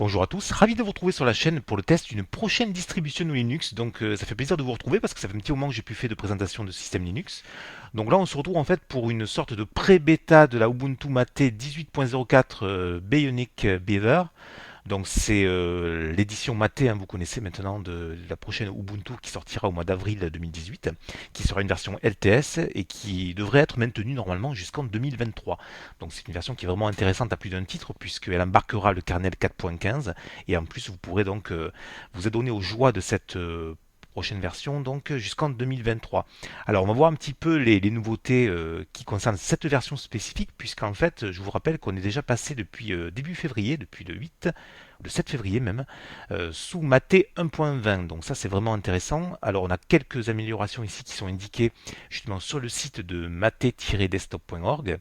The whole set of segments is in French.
Bonjour à tous, ravi de vous retrouver sur la chaîne pour le test d'une prochaine distribution de Linux. Donc ça fait plaisir de vous retrouver parce que ça fait un petit moment que j'ai plus fait de présentation de système Linux. Donc là on se retrouve en fait pour une sorte de pré-bêta de la Ubuntu Mate 18.04 Bionic Beaver. Donc c'est l'édition Mate, hein, vous connaissez maintenant, de la prochaine Ubuntu qui sortira au mois d'avril 2018, qui sera une version LTS et qui devrait être maintenue normalement jusqu'en 2023. Donc c'est une version qui est vraiment intéressante à plus d'un titre puisqu'elle embarquera le kernel 4.15 et en plus vous pourrez donc vous adonner aux joies de cette prochaine version donc jusqu'en 2023. Alors on va voir un petit peu les nouveautés qui concernent cette version spécifique puisqu'en fait je vous rappelle qu'on est déjà passé depuis début février, depuis le 7 février même, sous Mate 1.20. Donc ça c'est vraiment intéressant. Alors on a quelques améliorations ici qui sont indiquées justement sur le site de mate-desktop.org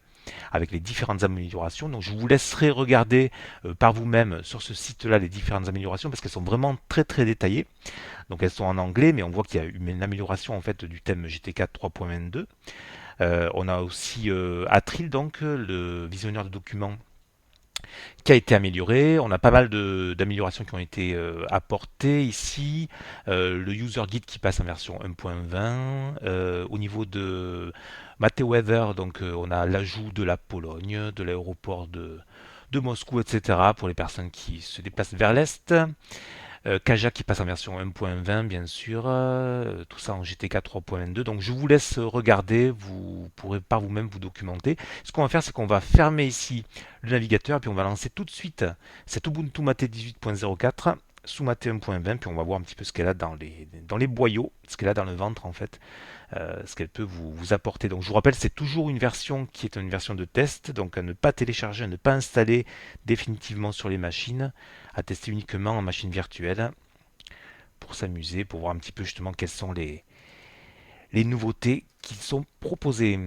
avec les différentes améliorations. Donc je vous laisserai regarder par vous-même sur ce site-là les différentes améliorations parce qu'elles sont vraiment très très détaillées. Donc elles sont en anglais, mais on voit qu'il y a eu une amélioration en fait du thème GT4 3.22. On a aussi Atril, donc le visionneur de documents qui a été amélioré. On a pas mal d'améliorations qui ont été apportées ici. Le user guide qui passe en version 1.20. Au niveau de Mate Weather, donc on a l'ajout de la Pologne, de l'aéroport de Moscou, etc. pour les personnes qui se déplacent vers l'est. Kaja qui passe en version 1.20 bien sûr, tout ça en GTK 3.22. Donc je vous laisse regarder, vous pourrez par vous-même vous documenter. Ce qu'on va faire, c'est qu'on va fermer ici le navigateur et puis on va lancer tout de suite cette Ubuntu Mate 18.04 sous Mate 1.20, puis on va voir un petit peu ce qu'elle a dans les boyaux, ce qu'elle a dans le ventre en fait, ce qu'elle peut vous apporter. Donc je vous rappelle, c'est toujours une version qui est une version de test, donc à ne pas télécharger, à ne pas installer définitivement sur les machines, à tester uniquement en machine virtuelle pour s'amuser, pour voir un petit peu justement quelles sont les nouveautés qui sont proposées.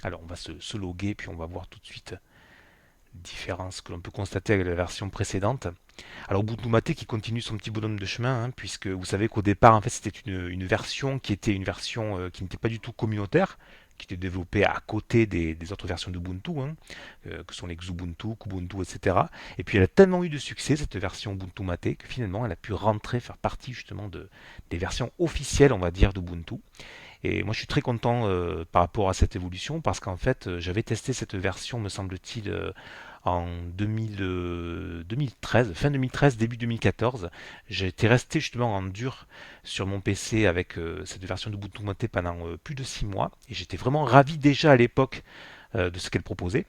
Alors on va se loguer, puis on va voir tout de suite les différences que l'on peut constater avec la version précédente. Alors Ubuntu Mate qui continue son petit bonhomme de chemin, hein, puisque vous savez qu'au départ, en fait, c'était une version qui était une version qui n'était pas du tout communautaire, qui était développée à côté des autres versions d'Ubuntu, hein, que sont les Xubuntu, Kubuntu, etc. Et puis elle a tellement eu de succès, cette version Ubuntu Mate, que finalement elle a pu rentrer, faire partie justement des versions officielles, on va dire, d'Ubuntu. Et moi je suis très content par rapport à cette évolution, parce qu'en fait j'avais testé cette version, me semble-t-il, en 2013, fin 2013, début 2014. J'étais resté justement en dur sur mon PC avec cette version d'Ubuntu Mate pendant plus de 6 mois et j'étais vraiment ravi déjà à l'époque de ce qu'elle proposait.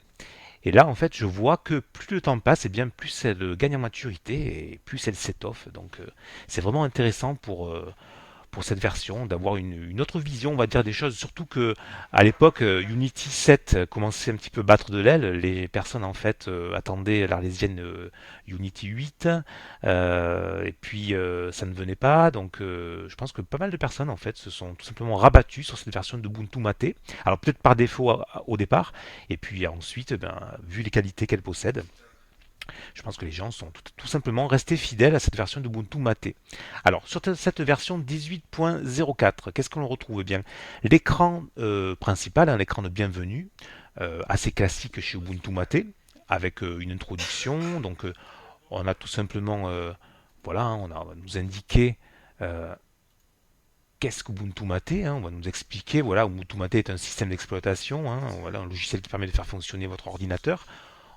Et là, en fait, je vois que plus le temps passe, et bien plus elle gagne en maturité et plus elle s'étoffe. Donc, c'est vraiment intéressant pour cette version, d'avoir une autre vision, on va dire, des choses. Surtout que à l'époque, Unity 7 commençait un petit peu à battre de l'aile. Les personnes en fait attendaient l'Arlésienne Unity 8, et puis ça ne venait pas. Donc je pense que pas mal de personnes en fait se sont tout simplement rabattues sur cette version d'Ubuntu Mate. Alors peut-être par défaut au départ, et puis ensuite, ben, vu les qualités qu'elle possède, je pense que les gens sont tout simplement restés fidèles à cette version d'Ubuntu Mate. Alors, sur cette version 18.04, qu'est-ce qu'on retrouve? Eh bien, l'écran principal, un écran de bienvenue, assez classique chez Ubuntu Mate, avec une introduction. Donc, on a tout simplement, voilà, on va nous indiquer qu'est-ce qu'Ubuntu Mate, hein, on va nous expliquer, voilà, Ubuntu Mate est un système d'exploitation, hein, voilà, un logiciel qui permet de faire fonctionner votre ordinateur.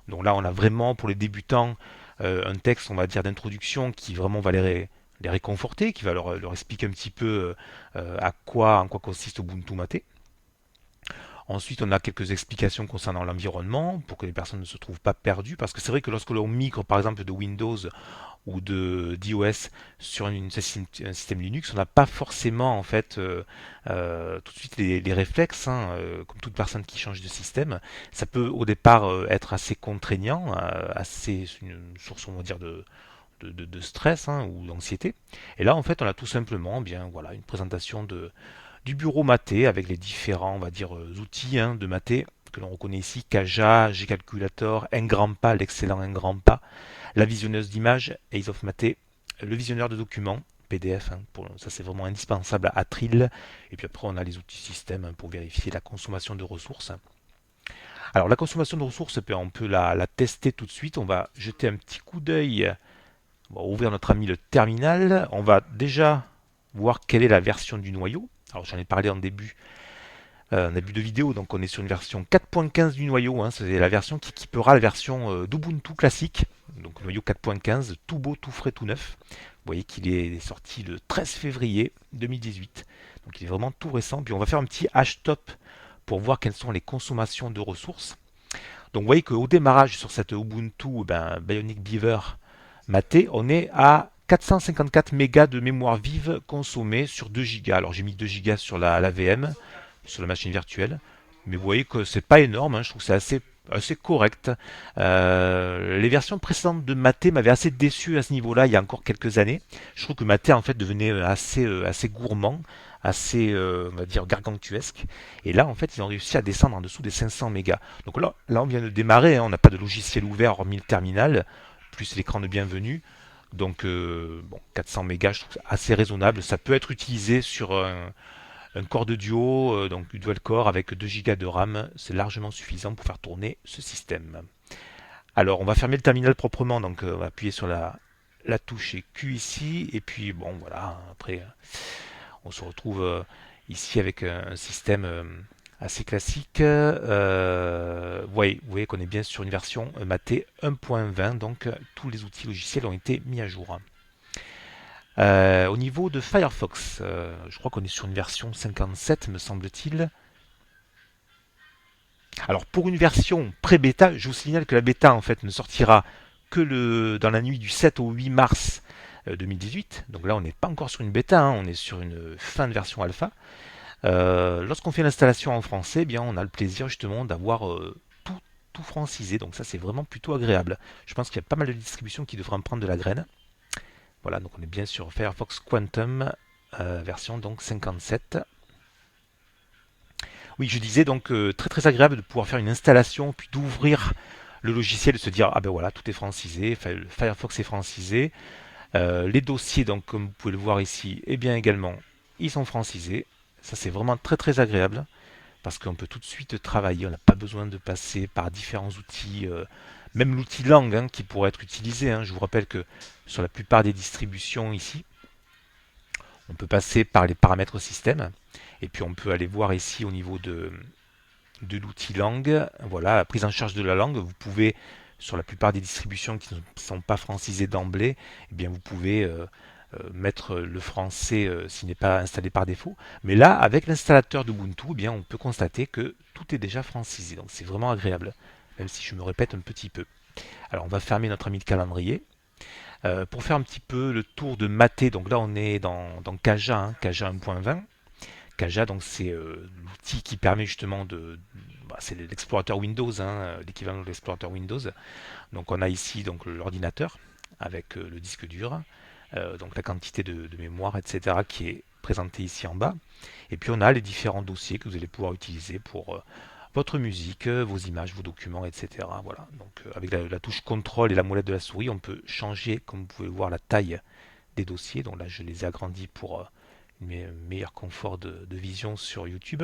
Donc là, on a vraiment pour les débutants un texte, on va dire, d'introduction qui vraiment va les réconforter, qui va leur expliquer un petit peu en quoi consiste Ubuntu Mate. Ensuite, on a quelques explications concernant l'environnement pour que les personnes ne se trouvent pas perdues, parce que c'est vrai que lorsque l'on migre par exemple de Windows ou de d'iOS sur un système Linux, on n'a pas forcément en fait tout de suite les réflexes, hein, comme toute personne qui change de système. Ça peut au départ être assez contraignant, assez une source on va dire de stress, hein, ou d'anxiété. Et là en fait on a tout simplement bien voilà une présentation du bureau maté avec les différents on va dire outils, hein, de maté que l'on reconnaît ici, Kaja, Gcalculator, Ngrampa, l'excellent Ngrampa, la visionneuse d'images, Ace of Mate, le visionneur de documents, PDF, hein, ça c'est vraiment indispensable à Trill, et puis après on a les outils système, hein, pour vérifier la consommation de ressources. Alors la consommation de ressources, ben, on peut la tester tout de suite. On va jeter un petit coup d'œil. On va ouvrir notre ami le terminal. On va déjà voir quelle est la version du noyau. Alors j'en ai parlé en début de vidéo, donc on est sur une version 4.15 du noyau, hein. C'est la version qui équipera la version d'Ubuntu classique, donc noyau 4.15, tout beau, tout frais, tout neuf. Vous voyez qu'il est sorti le 13 février 2018, donc il est vraiment tout récent. Puis on va faire un petit hashtop pour voir quelles sont les consommations de ressources. Donc vous voyez qu'au démarrage sur cette Ubuntu Bionic Beaver Mate, on est à 454 mégas de mémoire vive consommée sur 2 gigas. Alors j'ai mis 2 gigas sur la VM, sur la machine virtuelle. Mais vous voyez que c'est pas énorme, hein, je trouve que c'est assez correct. Les versions précédentes de Mate m'avaient assez déçu à ce niveau-là il y a encore quelques années. Je trouve que Mate en fait devenait assez gourmand, assez on va dire gargantuesque. Et là en fait ils ont réussi à descendre en dessous des 500 mégas. Donc là on vient de démarrer, hein, on n'a pas de logiciel ouvert hormis le terminal, plus l'écran de bienvenue. Donc bon, 400 mégas, je trouve ça assez raisonnable. Ça peut être utilisé sur un core de duo, donc du dual core avec 2 Go de RAM, c'est largement suffisant pour faire tourner ce système. Alors on va fermer le terminal proprement, donc on va appuyer sur la touche Q ici, et puis bon voilà, après on se retrouve ici avec un système assez classique. Vous voyez qu'on est bien sur une version Mate 1.20, donc tous les outils logiciels ont été mis à jour. Au niveau de Firefox, je crois qu'on est sur une version 57, me semble-t-il. Alors pour une version pré-bêta, je vous signale que la bêta en fait ne sortira que dans la nuit du 7 au 8 mars 2018. Donc là on n'est pas encore sur une bêta, hein, on est sur une fin de version alpha. Lorsqu'on fait l'installation en français, eh bien on a le plaisir justement d'avoir tout francisé. Donc ça c'est vraiment plutôt agréable. Je pense qu'il y a pas mal de distributions qui devraient en prendre de la graine. Voilà, donc on est bien sur Firefox Quantum, version donc 57. Oui, je disais donc très très agréable de pouvoir faire une installation, puis d'ouvrir le logiciel et de se dire ah ben voilà, tout est francisé, Firefox est francisé. Les dossiers, donc comme vous pouvez le voir ici, eh bien également, ils sont francisés. Ça c'est vraiment très très agréable parce qu'on peut tout de suite travailler, on n'a pas besoin de passer par différents outils, même l'outil langue hein, qui pourrait être utilisé, hein. Je vous rappelle que sur la plupart des distributions ici, on peut passer par les paramètres système et puis on peut aller voir ici au niveau de l'outil langue, voilà, la prise en charge de la langue. Vous pouvez, sur la plupart des distributions qui ne sont pas francisées d'emblée, eh bien vous pouvez mettre le français s'il n'est pas installé par défaut. Mais là, avec l'installateur d'Ubuntu, eh bien on peut constater que tout est déjà francisé. Donc c'est vraiment agréable, même si je me répète un petit peu. Alors on va fermer notre ami de calendrier. Pour faire un petit peu le tour de Mate, donc là on est dans Kaja, hein, Kaja 1.20. Kaja, donc c'est l'outil qui permet justement c'est l'explorateur Windows, hein, l'équivalent de l'explorateur Windows. Donc on a ici donc l'ordinateur avec le disque dur, donc la quantité de mémoire, etc. qui est présentée ici en bas. Et puis on a les différents dossiers que vous allez pouvoir utiliser pour votre musique, vos images, vos documents, etc. Voilà. Donc avec la touche contrôle et la molette de la souris, on peut changer, comme vous pouvez le voir, la taille des dossiers. Donc là, je les ai agrandis pour un meilleur confort de vision sur YouTube.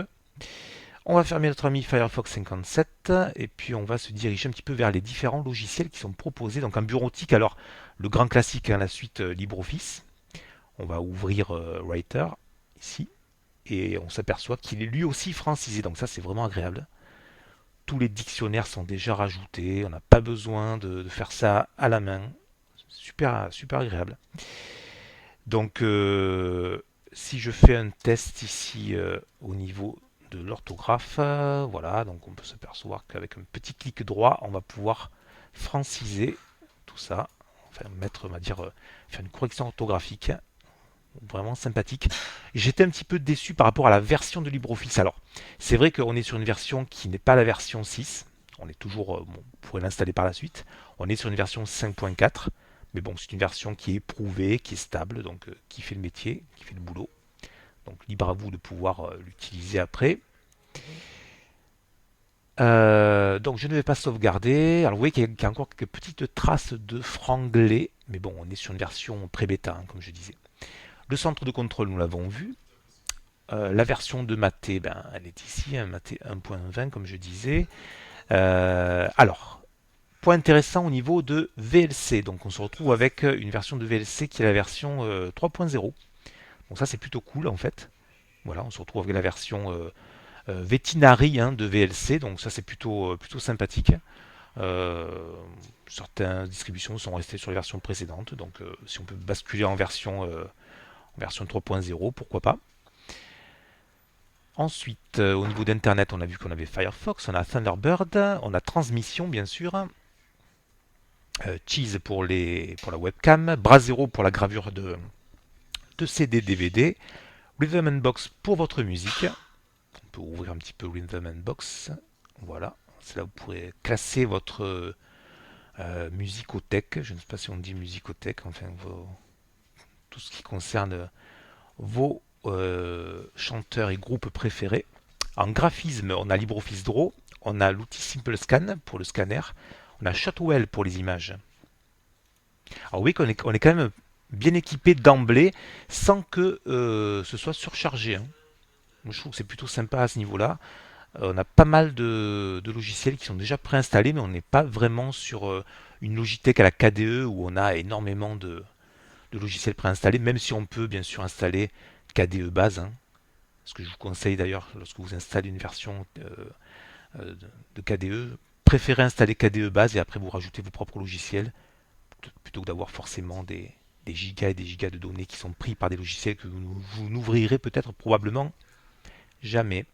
On va fermer notre ami Firefox 57 et puis on va se diriger un petit peu vers les différents logiciels qui sont proposés. Donc en bureautique, alors le grand classique, hein, la suite LibreOffice. On va ouvrir Writer ici et on s'aperçoit qu'il est lui aussi francisé. Donc ça c'est vraiment agréable. Tous les dictionnaires sont déjà rajoutés. On n'a pas besoin de faire ça à la main. Super, super agréable. Donc, si je fais un test ici au niveau de l'orthographe, voilà, donc on peut s'apercevoir qu'avec un petit clic droit, on va pouvoir franciser tout ça, enfin mettre, on va dire, faire une correction orthographique, vraiment sympathique. J'étais un petit peu déçu par rapport à la version de LibreOffice. Alors, c'est vrai qu'on est sur une version qui n'est pas la version 6, on est toujours, bon, vous pourrez l'installer par la suite, on est sur une version 5.4. Mais bon, c'est une version qui est éprouvée, qui est stable, donc qui fait le métier, qui fait le boulot. Donc libre à vous de pouvoir l'utiliser après. Donc je ne vais pas sauvegarder. Alors vous voyez qu'il y a encore quelques petites traces de franglais. Mais bon, on est sur une version pré-bêta, hein, comme je disais. Le centre de contrôle, nous l'avons vu. La version de Mate, ben, elle est ici, hein, Mate 1.20, comme je disais. Alors, point intéressant au niveau de VLC. Donc on se retrouve avec une version de VLC qui est la version 3.0. Donc ça c'est plutôt cool en fait. Voilà, on se retrouve avec la version Vetinari de VLC. Donc ça c'est plutôt sympathique. Euh, Certaines distributions sont restées sur les versions précédentes. Donc si on peut basculer en version 3.0, pourquoi pas. Ensuite, au niveau d'Internet, on a vu qu'on avait Firefox, on a Thunderbird, on a Transmission bien sûr, Cheese pour la webcam, Brasero pour la gravure de CD, DVD, Rhythm and Box pour votre musique. On peut ouvrir un petit peu Rhythm and Box. Voilà, c'est là où vous pourrez classer votre musicothèque. Je ne sais pas si on dit musicothèque, enfin tout ce qui concerne vos chanteurs et groupes préférés. En graphisme, on a LibreOffice Draw, on a l'outil Simple Scan pour le scanner, on a Shotwell pour les images. Alors oui, on est quand même bien équipé d'emblée sans que ce soit surchargé, hein. Moi, je trouve que c'est plutôt sympa à ce niveau-là. On a pas mal de logiciels qui sont déjà préinstallés, mais on n'est pas vraiment sur une Logitech à la KDE où on a énormément de logiciels préinstallés, même si on peut bien sûr installer KDE base, hein. Ce que je vous conseille d'ailleurs lorsque vous installez une version de KDE, préférez installer KDE base et après vous rajoutez vos propres logiciels plutôt que d'avoir forcément des gigas et des gigas de données qui sont pris par des logiciels que vous n'ouvrirez peut-être probablement jamais.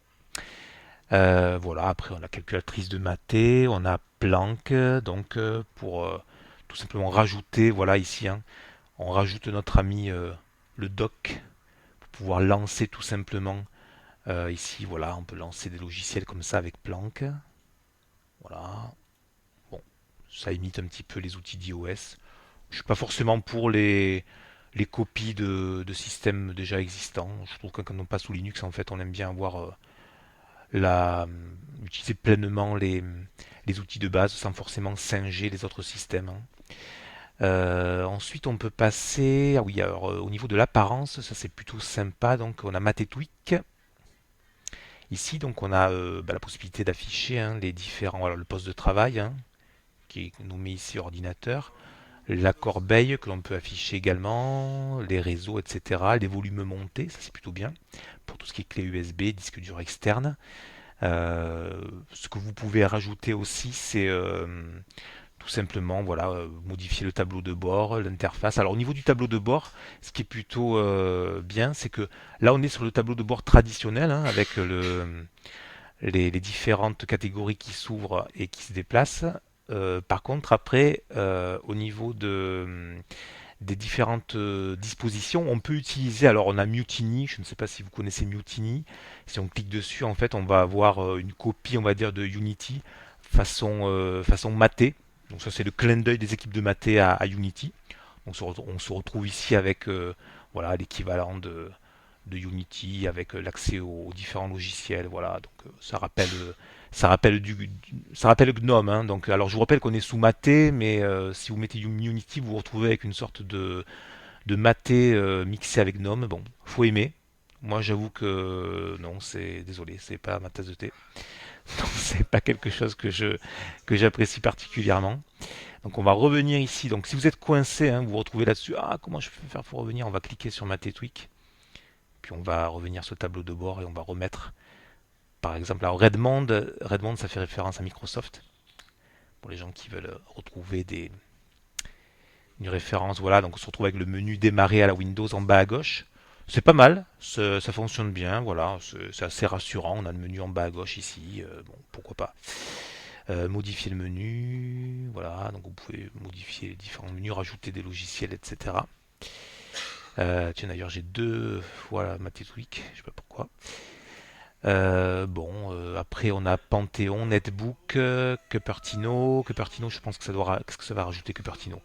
Voilà, après on a calculatrice de maths, on a Planck, donc pour tout simplement rajouter, voilà ici, hein, on rajoute notre ami le doc pour pouvoir lancer tout simplement. Ici, voilà, on peut lancer des logiciels comme ça avec Planck. Voilà. Bon, ça imite un petit peu les outils d'iOS. Je suis pas forcément pour les copies de systèmes déjà existants. Je trouve que quand on passe sous Linux, en fait, on aime bien avoir utiliser pleinement les outils de base sans forcément singer les autres systèmes, hein. Ensuite, on peut passer. Ah oui, alors au niveau de l'apparence, ça c'est plutôt sympa. Donc, on a Math et Tweak. Ici, donc, on a la possibilité d'afficher, hein, les différents. Alors, le poste de travail, hein, qui est nommé ici ordinateur, la corbeille que l'on peut afficher également, les réseaux, etc., les volumes montés, ça c'est plutôt bien, pour tout ce qui est clé USB, disque dur externe. Ce que vous pouvez rajouter aussi, c'est tout simplement voilà, modifier le tableau de bord, l'interface. Alors au niveau du tableau de bord, ce qui est plutôt bien, c'est que là on est sur le tableau de bord traditionnel, hein, avec les différentes catégories qui s'ouvrent et qui se déplacent. Par contre, après, au niveau des différentes dispositions, on peut utiliser, alors on a Mutiny, je ne sais pas si vous connaissez Mutiny, si on clique dessus, en fait, on va avoir une copie, on va dire, de Unity façon mathé. Donc ça, c'est le clin d'œil des équipes de mathé à Unity. Donc on se retrouve ici avec voilà, l'équivalent de Unity avec l'accès aux différents logiciels. Voilà, donc ça rappelle GNOME, hein. Donc, alors je vous rappelle qu'on est sous Maté, mais si vous mettez Unity, vous vous retrouvez avec une sorte de Maté mixé avec GNOME. Bon, faut aimer. Moi, j'avoue que non, c'est désolé, c'est pas ma tasse de thé. Donc, c'est pas quelque chose que j'apprécie particulièrement. Donc, on va revenir ici. Donc, si vous êtes coincé, hein, vous vous retrouvez là-dessus. Ah, comment je peux faire pour revenir? On va cliquer sur Maté Tweak. Puis on va revenir sur le tableau de bord et on va remettre, par exemple, alors Redmond, ça fait référence à Microsoft. Pour les gens qui veulent retrouver une référence, voilà, donc on se retrouve avec le menu démarrer à la Windows en bas à gauche. C'est pas mal, ça fonctionne bien, voilà, c'est assez rassurant. On a le menu en bas à gauche ici, bon, pourquoi pas. Modifier le menu, voilà, donc vous pouvez modifier les différents menus, rajouter des logiciels, etc. Tiens, d'ailleurs, j'ai deux, voilà, ma petite week, je sais pas pourquoi. Bon, après on a Panthéon, Netbook, Cupertino. Cupertino, je pense que qu'est-ce que ça va rajouter Cupertino?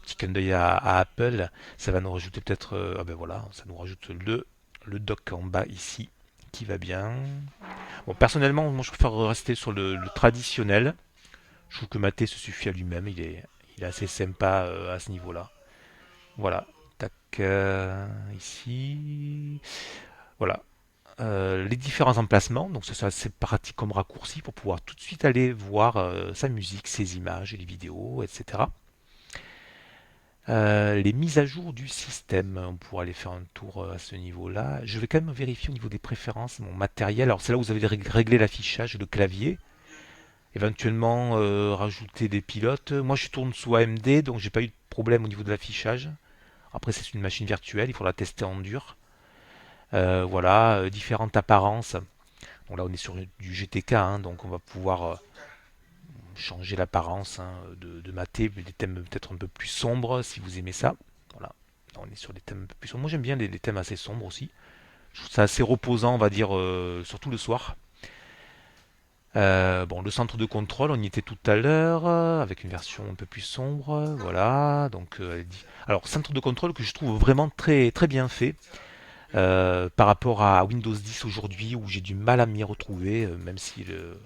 Petit clin d'œil à Apple, ça va nous rajouter peut-être, ah ben voilà, ça nous rajoute le dock en bas ici, qui va bien. Bon, personnellement, moi je préfère rester sur le traditionnel. Je trouve que Maté se suffit à lui-même, il est assez sympa à ce niveau-là. Voilà, tac, ici, voilà. les différents emplacements. Donc ça c'est assez pratique comme raccourci pour pouvoir tout de suite aller voir sa musique, ses images, les vidéos, etc. Les mises à jour du système, on pourra aller faire un tour à ce niveau-là. Je vais quand même vérifier au niveau des préférences mon matériel. Alors c'est là où vous avez réglé l'affichage, le clavier. Éventuellement rajouter des pilotes. Moi je tourne sous AMD, donc j'ai pas eu de problème au niveau de l'affichage. Après c'est une machine virtuelle, il faudra tester en dur. Voilà, différentes apparences. Bon là on est sur du GTK, hein, donc on va pouvoir changer l'apparence hein, de maté, des thèmes peut-être un peu plus sombres si vous aimez ça. Voilà, on est sur des thèmes un peu plus sombres. Moi j'aime bien les thèmes assez sombres aussi. Je trouve ça assez reposant, on va dire, surtout le soir. Bon, le centre de contrôle, on y était tout à l'heure, avec une version un peu plus sombre, voilà. Donc, alors, centre de contrôle que je trouve vraiment très, très bien fait par rapport à Windows 10 aujourd'hui, où j'ai du mal à m'y retrouver, même si le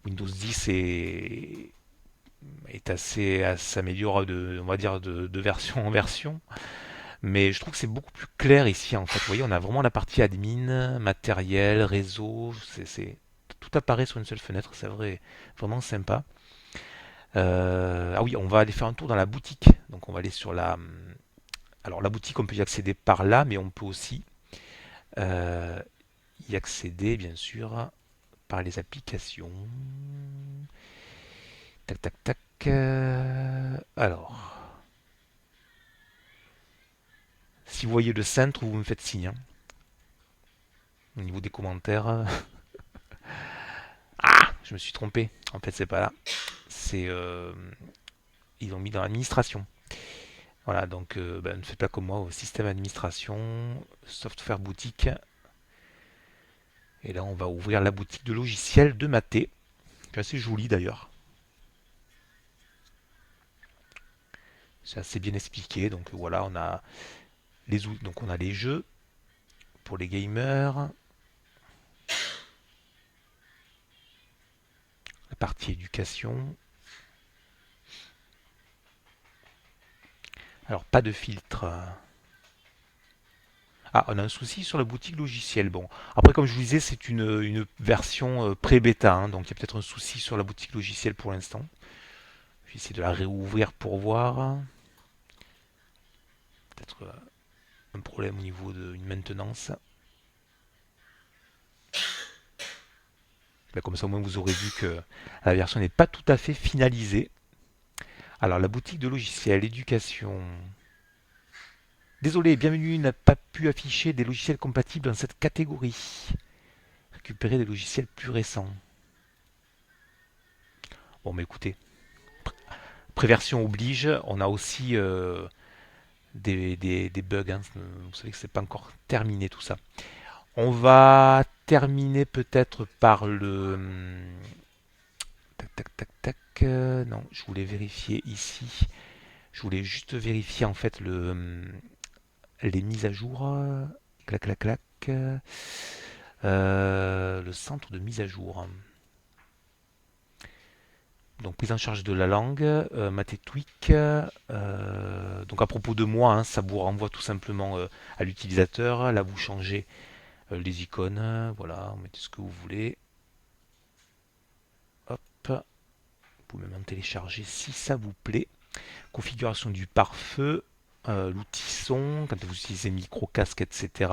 Windows 10 est assez s'améliore on va dire, de version en version. Mais je trouve que c'est beaucoup plus clair ici, en fait. Vous voyez, on a vraiment la partie admin, matériel, réseau, tout apparaît sur une seule fenêtre, c'est vrai, vraiment sympa. Ah oui, on va aller faire un tour dans la boutique. Donc on va aller sur la... Alors la boutique, on peut y accéder par là, mais on peut aussi euh, y accéder, bien sûr, par les applications. Tac, tac, tac. Alors, si vous voyez le centre, vous me faites signe, hein. Au niveau des commentaires. Ah, je me suis trompé. En fait, c'est pas là. C'est ils ont mis dans l'administration. Voilà, donc ben, ne faites pas comme moi au système administration, software boutique. Et là, on va ouvrir la boutique de logiciels de Maté. C'est assez joli d'ailleurs. C'est assez bien expliqué. Donc voilà, on a donc on a les jeux pour les gamers, la partie éducation. Alors pas de filtre. Ah, on a un souci sur la boutique logicielle. Bon, après comme je vous disais, c'est une version pré-bêta, hein, donc il y a peut-être un souci sur la boutique logicielle pour l'instant. Je vais essayer de la réouvrir pour voir. Peut-être un problème au niveau d'une maintenance. Ben, comme ça au moins vous aurez vu que la version n'est pas tout à fait finalisée. Alors la boutique de logiciels, éducation. Désolé, bienvenue n'a pas pu afficher des logiciels compatibles dans cette catégorie. Récupérer des logiciels plus récents. Bon, mais écoutez, préversion oblige, on a aussi des bugs, hein. Vous savez que c'est pas encore terminé tout ça. On va terminer peut-être par le... Tac, tac, tac, tac. Non, je voulais vérifier ici. Je voulais juste vérifier en fait les mises à jour. Clac, clac, clac. Le centre de mise à jour. Donc prise en charge de la langue, Matetweak. Donc à propos de moi, hein, ça vous renvoie tout simplement à l'utilisateur. Là vous changez les icônes, voilà, vous mettez ce que vous voulez. Hop, vous pouvez même en télécharger si ça vous plaît. Configuration du pare-feu, l'outil son, quand vous utilisez micro, casque, etc.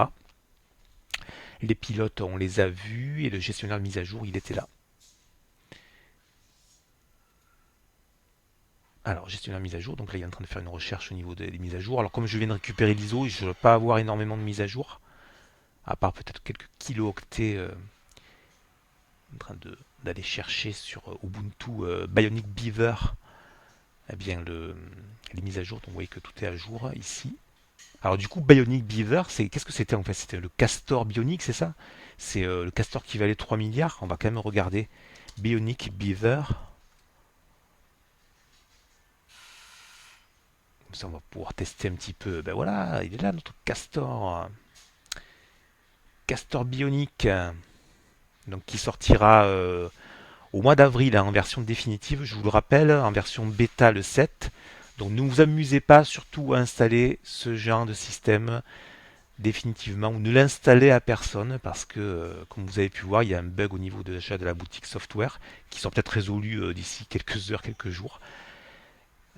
Les pilotes, on les a vus, et le gestionnaire de mise à jour, il était là. Alors, gestionnaire de mise à jour, donc là il est en train de faire une recherche au niveau des mises à jour. Alors comme je viens de récupérer l'ISO, je ne vais pas avoir énormément de mises à jour, à part peut-être quelques kilooctets en train d'aller chercher sur Ubuntu Bionic Beaver, eh bien les mises à jour, donc vous voyez que tout est à jour ici. Alors du coup, Bionic Beaver, qu'est-ce que c'était en fait? C'était le castor bionique, c'est ça? C'est le castor qui valait 3 milliards. On va quand même regarder Bionic Beaver. Comme ça, on va pouvoir tester un petit peu. Ben voilà, il est là notre castor. Castor bionique. Donc qui sortira au mois d'avril hein, en version définitive, je vous le rappelle, en version bêta le 7. Donc ne vous amusez pas surtout à installer ce genre de système définitivement ou ne l'installer à personne parce que, comme vous avez pu voir, il y a un bug au niveau de l'achat de la boutique software qui sera peut-être résolu d'ici quelques heures, quelques jours.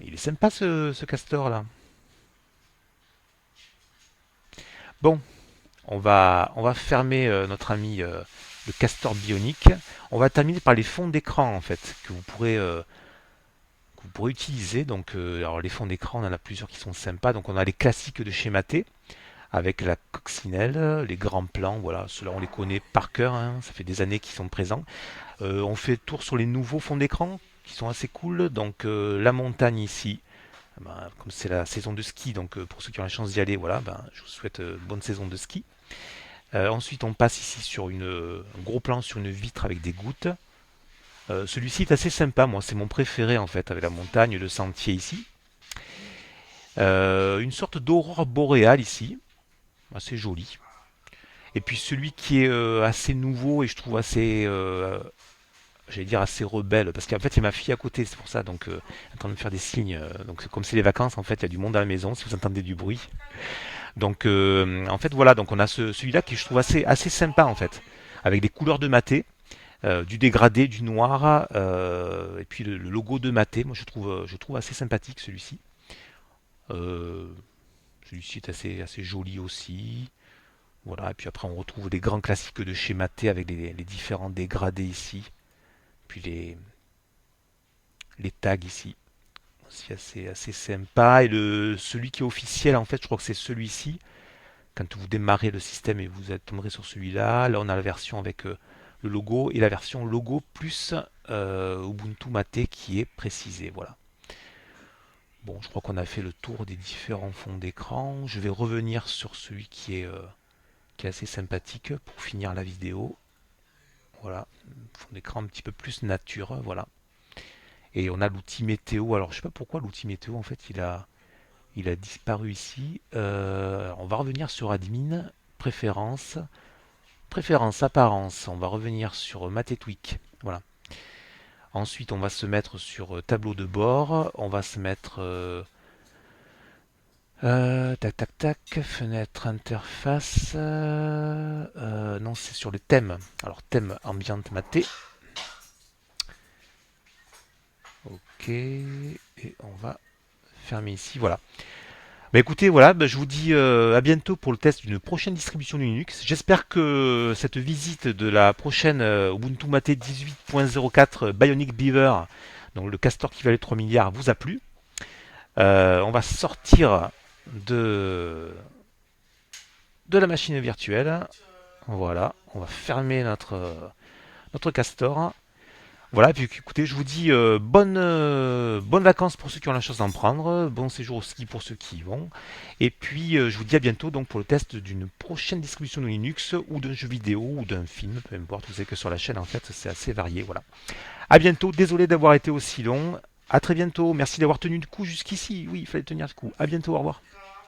Il est sympa ce castor là. Bon, on va fermer notre ami le castor bionique. On va terminer par les fonds d'écran en fait que vous pourrez utiliser. Donc, alors les fonds d'écran, on en a plusieurs qui sont sympas. Donc, on a les classiques de chez Maté avec la coccinelle, les grands plans. Voilà, ceux-là on les connaît par cœur, hein. Ça fait des années qu'ils sont présents. On fait tour sur les nouveaux fonds d'écran qui sont assez cool. Donc, la montagne ici. Ben, comme c'est la saison de ski, donc pour ceux qui ont la chance d'y aller, voilà, ben, je vous souhaite bonne saison de ski. Ensuite, on passe ici sur un gros plan sur une vitre avec des gouttes. Celui-ci est assez sympa, moi, c'est mon préféré en fait, avec la montagne, le sentier ici. Une sorte d'aurore boréale ici, assez joli. Et puis celui qui est assez nouveau et je trouve assez, j'allais dire assez rebelle, parce qu'en fait il y a ma fille à côté, c'est pour ça, donc elle est en train de me faire des signes. Donc comme c'est les vacances, en fait, il y a du monde à la maison, si vous entendez du bruit. Donc en fait voilà, donc on a celui-là qui je trouve assez sympa en fait, avec des couleurs de maté. Du dégradé, du noir, et puis le logo de Maté, moi je trouve assez sympathique celui-ci. Euh, Celui-ci est assez joli aussi. Voilà, et puis après on retrouve les grands classiques de chez Maté avec les différents dégradés ici. Puis les tags ici, aussi assez sympa. Et celui qui est officiel, en fait, je crois que c'est celui-ci. Quand vous démarrez le système et vous tomberez sur celui-là, là on a la version avec le logo et la version logo plus Ubuntu Mate qui est précisée. Voilà. Bon, je crois qu'on a fait le tour des différents fonds d'écran. Je vais revenir sur celui qui est assez sympathique pour finir la vidéo. Voilà, fond d'écran un petit peu plus nature, voilà. Et on a l'outil météo. Alors je sais pas pourquoi l'outil météo en fait il a disparu ici. On va revenir sur admin, préférences, préférences, apparence. On va revenir sur Matetweak. Voilà. Ensuite on va se mettre sur tableau de bord. On va se mettre tac tac tac, fenêtre interface. Non, c'est sur le thème. Alors thème ambiante maté. Ok, et on va fermer ici. Voilà. Bah écoutez, voilà, bah, je vous dis à bientôt pour le test d'une prochaine distribution de Linux. J'espère que cette visite de la prochaine Ubuntu Mate 18.04 Bionic Beaver, donc le castor qui valait 3 milliards, vous a plu. On va sortir de, de la machine virtuelle. Voilà, on va fermer notre castor. Voilà, puis écoutez, je vous dis bonnes vacances pour ceux qui ont la chance d'en prendre, bon séjour au ski pour ceux qui y vont, et puis je vous dis à bientôt donc pour le test d'une prochaine distribution de Linux ou d'un jeu vidéo ou d'un film, peu importe, vous savez que sur la chaîne en fait c'est assez varié, voilà. À bientôt, désolé d'avoir été aussi long, à très bientôt, merci d'avoir tenu le coup jusqu'ici, oui il fallait tenir le coup, à bientôt, au revoir.